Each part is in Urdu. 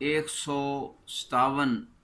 157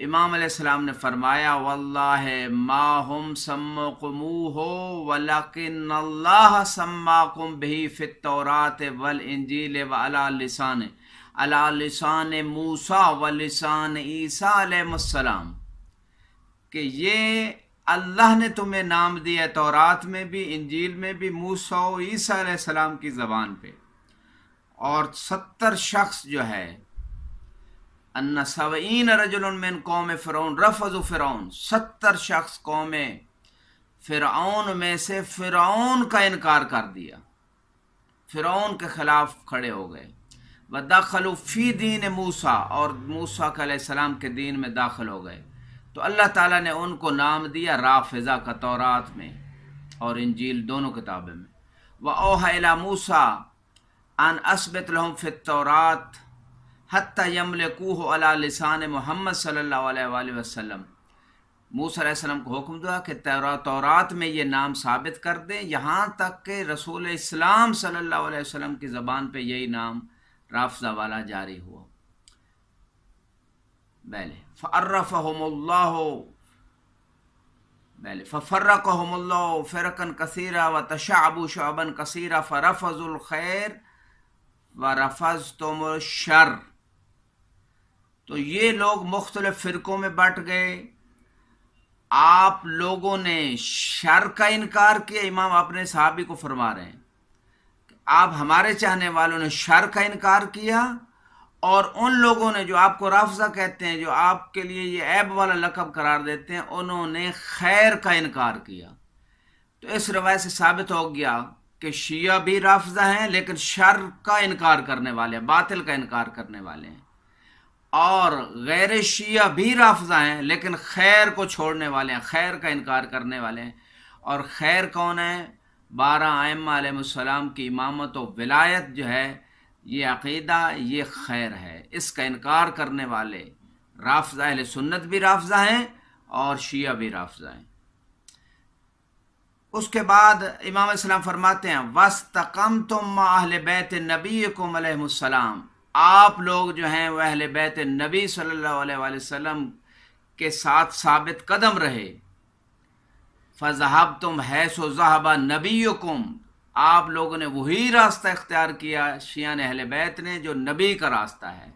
امام علیہ السلام نے فرمایا واللہ ما ہم سموکموہ ولکن اللہ سماکم بہ فی التوراۃ والانجیل علی لسان موسیٰ ولسان عیسیٰ علیہ السلام، کہ یہ اللہ نے تمہیں نام دیا تورات میں بھی، انجیل میں بھی، موسیٰ و عیسیٰ علیہ السلام کی زبان پہ، اور 70 شخص جو ہے ان 70 رجل من قوم فرعون رفضوا فرعون، 70 شخص قوم فرعون میں سے فرعون کا انکار کر دیا، فرعون کے خلاف کھڑے ہو گئے، ودخلوا فی دین موسیٰ، اور موسیٰ علیہ السلام کے دین میں داخل ہو گئے، تو اللہ تعالیٰ نے ان کو نام دیا رافضہ کا تورات میں اور انجیل دونوں کتابیں میں۔ وَأَوْحَىٰ إِلَىٰ مُوسَىٰ أَنْ أَثْبِتْ لَهُمْ فِي التَّوْرَاةِ حَتَّىٰ يَمْلِكُوهُ عَلَىٰ لِسَانِ محمد صلی اللہ علیہ وآلہ وسلم، موسیٰ علیہ السلام کو حکم دیا کہ تورات میں یہ نام ثابت کر دیں یہاں تک کہ رسول اسلام صلی اللہ علیہ وسلم کی زبان پہ یہی نام رافضہ والا جاری ہوا۔ فعرفهم اللہ ففرقهم اللہ فرقا کثیرا وتشعبوا شعبا کثیرا فرفضوا الخیر ورفضتم الشر، تو یہ لوگ مختلف فرقوں میں بٹ گئے، آپ لوگوں نے شر کا انکار کیا، امام اپنے صحابی کو فرما رہے ہیں کہ آپ ہمارے چاہنے والوں نے شر کا انکار کیا، اور ان لوگوں نے جو آپ کو رافضہ کہتے ہیں، جو آپ کے لیے یہ عیب والا لقب قرار دیتے ہیں، انہوں نے خیر کا انکار کیا۔ تو اس روایت سے ثابت ہو گیا کہ شیعہ بھی رافضہ ہیں لیکن شر کا انکار کرنے والے ہیں، باطل کا انکار کرنے والے ہیں، اور غیر شیعہ بھی رافضہ ہیں لیکن خیر کو چھوڑنے والے ہیں، خیر کا انکار کرنے والے ہیں۔ اور خیر کون ہے؟ 12 ائمہ علیہ السلام کی امامت و ولایت جو ہے، یہ عقیدہ، یہ خیر ہے، اس کا انکار کرنے والے رافضہ، اہل سنت بھی رافضہ ہیں اور شیعہ بھی رافضہ ہیں۔ اس کے بعد امام اسلام فرماتے ہیں وَاسْتَقَمْتُمْ مَعَ أَهْلِ بَيْتِ نَبِيِّكُمْ علیہ السلام، آپ لوگ جو ہیں وہ اہل بیت نبی صلی اللہ علیہ وآلہ وسلم کے ساتھ ثابت قدم رہے۔ فَذَهَبْتُمْ حَيْثُ ذَهَبَ نَبِيُّكُمْ، آپ لوگوں نے وہی راستہ اختیار کیا شیعہ اہل بیت نے جو نبی کا راستہ ہے۔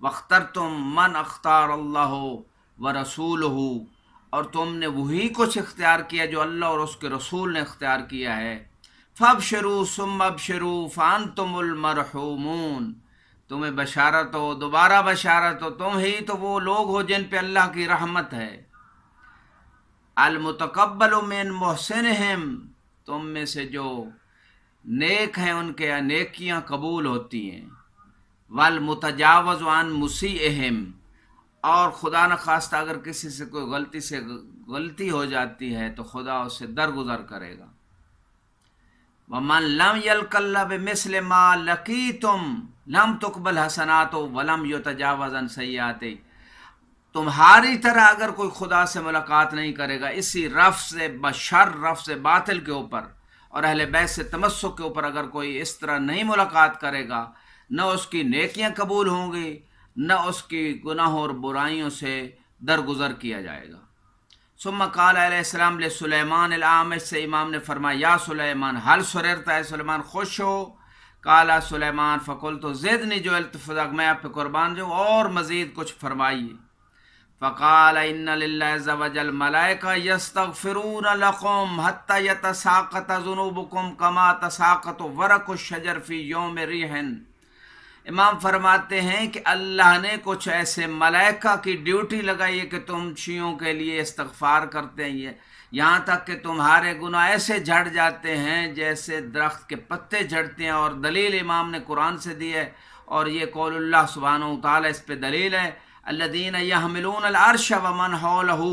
وَاخْتَرْتُمْ مَنْ اخْتَارَ اللَّهُ وَرَسُولُهُ، اور تم نے وہی کچھ اختیار کیا جو اللہ اور اس کے رسول نے اختیار کیا ہے۔ فَابْشِرُوا ثُمَّ ابْشِرُوا فَأَنْتُمُ الْمَرْحُومُونَ، تمہیں بشارت ہو، دوبارہ بشارت ہو، تم ہی تو وہ لوگ ہو جن پہ اللہ کی رحمت ہے۔ الْمُتَقَبَّلُ مِنْ مُحْسِنِهِمْ، تم میں سے جو نیک ہیں ان کے نیکیاں قبول ہوتی ہیں۔ والمتجاوز عن مسیئہم، اور خدا نخواستہ اگر کسی سے کوئی غلطی ہو جاتی ہے تو خدا اس سے درگزر کرے گا۔ ومن لم یلق اللہ بمثل ما لقیتم لم تقبل حسناتہ ولم یتجاوز عن سیئاتہ، تمہاری طرح اگر کوئی خدا سے ملاقات نہیں کرے گا اسی رفض بشر، رفض باطل کے اوپر اور اہل بیت سے تمسک کے اوپر، اگر کوئی اس طرح نہیں ملاقات کرے گا، نہ اس کی نیکیاں قبول ہوں گی، نہ اس کی گناہوں اور برائیوں سے درگزر کیا جائے گا۔ ثم قال علیہ السلام لسلیمان الاعمش، سے امام نے فرمایا یا سلیمان حل سررت، ہے سلیمان خوش ہو؟ قال سلیمان فقلت زدنی جعلت فداک، میں آپ پہ قربان جو اور مزید کچھ فرمائیے۔ فقال ان للہ عز وجل ملائکہ یستغفرون لکم حتی یتساقط ذنوبکم کما تساقط ورق الشجر فی یوم ریح، امام فرماتے ہیں کہ اللہ نے کچھ ایسے ملائکہ کی ڈیوٹی لگائی ہے کہ تم شیعوں کے لیے استغفار کرتے ہیں، یہاں تک کہ تمہارے گناہ ایسے جھڑ جاتے ہیں جیسے درخت کے پتے جھڑتے ہیں، اور دلیل امام نے قرآن سے دی ہے، اور یہ قول اللہ سبحانہ وتعالی اس پہ دلیل ہے۔ الذین یحملون العرش ومن حولہ،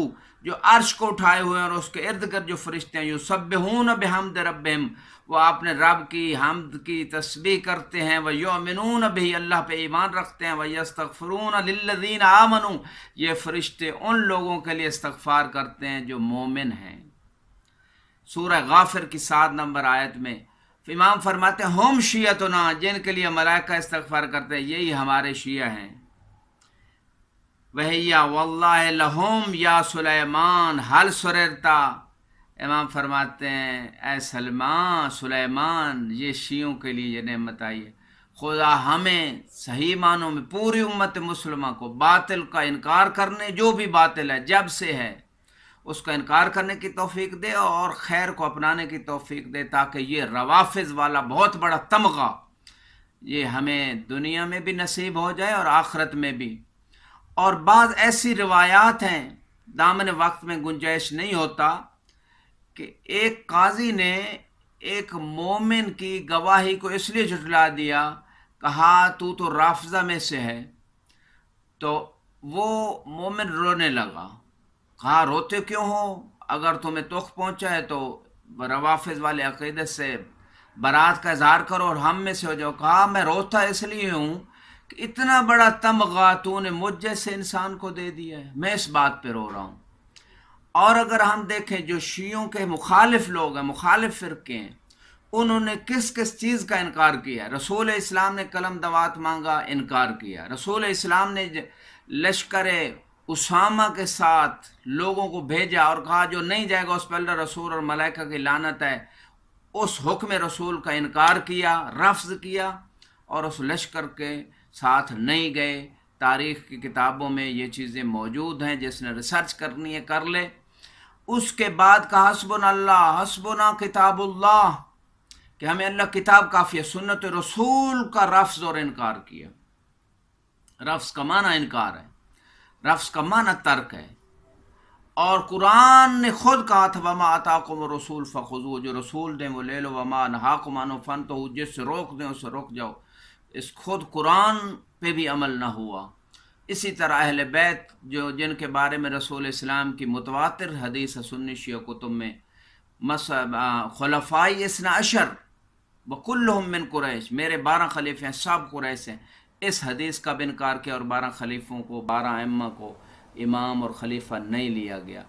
جو عرش کو اٹھائے ہوئے ہیں اور اس کے ارد گرد جو فرشتے ہیں، یسبحون بحمد ربہم، وہ اپنے رب کی حمد کی تسبیح کرتے ہیں، ویؤمنون بہ، اللہ پہ ایمان رکھتے ہیں، ویستغفرون للذین آمنوا، یہ فرشتے ان لوگوں کے لیے استغفار کرتے ہیں جو مومن ہیں۔ سورہ غافر کی 7 نمبر آیت میں امام فرماتے ہیں ہم شیعتنا، جن کے لیے ملائکہ استغفار کرتے ہیں یہی ہمارے شیعہ ہیں۔ وہیا واللہ لہم یا سلیمان حل سررتا، امام فرماتے ہیں اے سلیمان یہ شیعوں کے لیے یہ نعمت آئی ہے، خدا ہمیں صحیح معنوں میں پوری امت مسلمہ کو باطل کا انکار کرنے، جو بھی باطل ہے جب سے ہے اس کا انکار کرنے کی توفیق دے، اور خیر کو اپنانے کی توفیق دے، تاکہ یہ روافظ والا بہت بڑا تمغہ یہ ہمیں دنیا میں بھی نصیب ہو جائے اور آخرت میں بھی۔ اور بعض ایسی روایات ہیں، دامن وقت میں گنجائش نہیں ہوتا، کہ ایک قاضی نے ایک مومن کی گواہی کو اس لیے جھٹلا دیا، کہا تو رافضہ میں سے ہے، تو وہ مومن رونے لگا، کہا روتے کیوں ہو؟ اگر تمہیں دکھ پہنچا ہے تو روافظ والے عقیدے سے برات کا اظہار کرو اور ہم میں سے ہو جاؤ۔ کہا میں روتا اس لیے ہوں کہ اتنا بڑا تمغہ تو نے مجھ جیسے انسان کو دے دیا ہے، میں اس بات پہ رو رہا ہوں۔ اور اگر ہم دیکھیں جو شیعوں کے مخالف لوگ ہیں، مخالف فرقے ہیں، انہوں نے کس کس چیز کا انکار کیا؟ رسول اسلام نے قلم دوات مانگا، انکار کیا۔ رسول اسلام نے لشکر اسامہ کے ساتھ لوگوں کو بھیجا اور کہا جو نہیں جائے گا اس پہ اللہ، رسول اور ملائکہ کی لعنت ہے، اس حکم رسول کا انکار کیا، رفض کیا، اور اس لشکر کے ساتھ نہیں گئے۔ تاریخ کی کتابوں میں یہ چیزیں موجود ہیں، جس نے ریسرچ کرنی ہے کر لے۔ اس کے بعد کہا حسبنا اللہ، حسبنا کتاب اللہ، کہ ہمیں اللہ کتاب کافی ہے، سنت رسول کا رفض اور انکار کیا۔ رفض کا معنی انکار ہے، رفض کا معنی ترک ہے، اور قرآن نے خود کہا تھا وما آتاکم الرسول فخذوہ، جو رسول دیں وہ لے لو، وما نہاکم عنہ فانتہوا، جس سے روک دیں اس سے رک جاؤ۔ اس خود قرآن پہ بھی عمل نہ ہوا۔ اسی طرح اہل بیت جو جن کے بارے میں رسول اسلام کی متواتر حدیث ہے سنی شیعہ کتب میں، خلفائی اثنا عشر وکلہم من قریش، میرے 12 خلیفے ہیں سب قریش ہیں، اس حدیث کا بھی انکار کیا، اور 12 خلیفوں کو، 12 ائمہ کو امام اور خلیفہ نہیں لیا گیا۔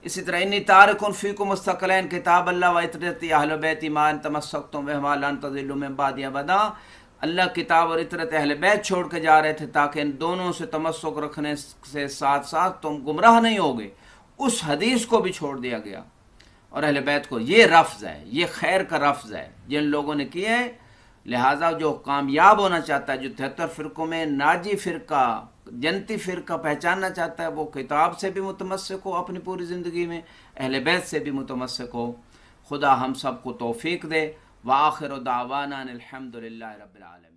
اسی طرح انی تارک فیکم مستقلین کتاب اللہ و عترتی اہل بیت ما ان تمسکتم بہما لن تضلوا من بعدی ابدا، اللہ کتاب اور عطرت اہل بیت چھوڑ کے جا رہے تھے تاکہ ان دونوں سے تمسک رکھنے سے ساتھ ساتھ تم گمراہ نہیں ہوگے۔ اس حدیث کو بھی چھوڑ دیا گیا اور اہل بیت کو۔ یہ رفض ہے، یہ خیر کا رفض ہے جن لوگوں نے کیے ہیں۔ لہٰذا جو کامیاب ہونا چاہتا ہے، جو 73 فرقوں میں ناجی فرقہ، جنتی فرقہ پہچاننا چاہتا ہے، وہ کتاب سے بھی متمسک ہو اپنی پوری زندگی میں، اہل بیت سے بھی متمسک ہو۔ خدا ہم سب کو توفیق دے۔ وآخر دعوانا الحمد للہ رب العالمین۔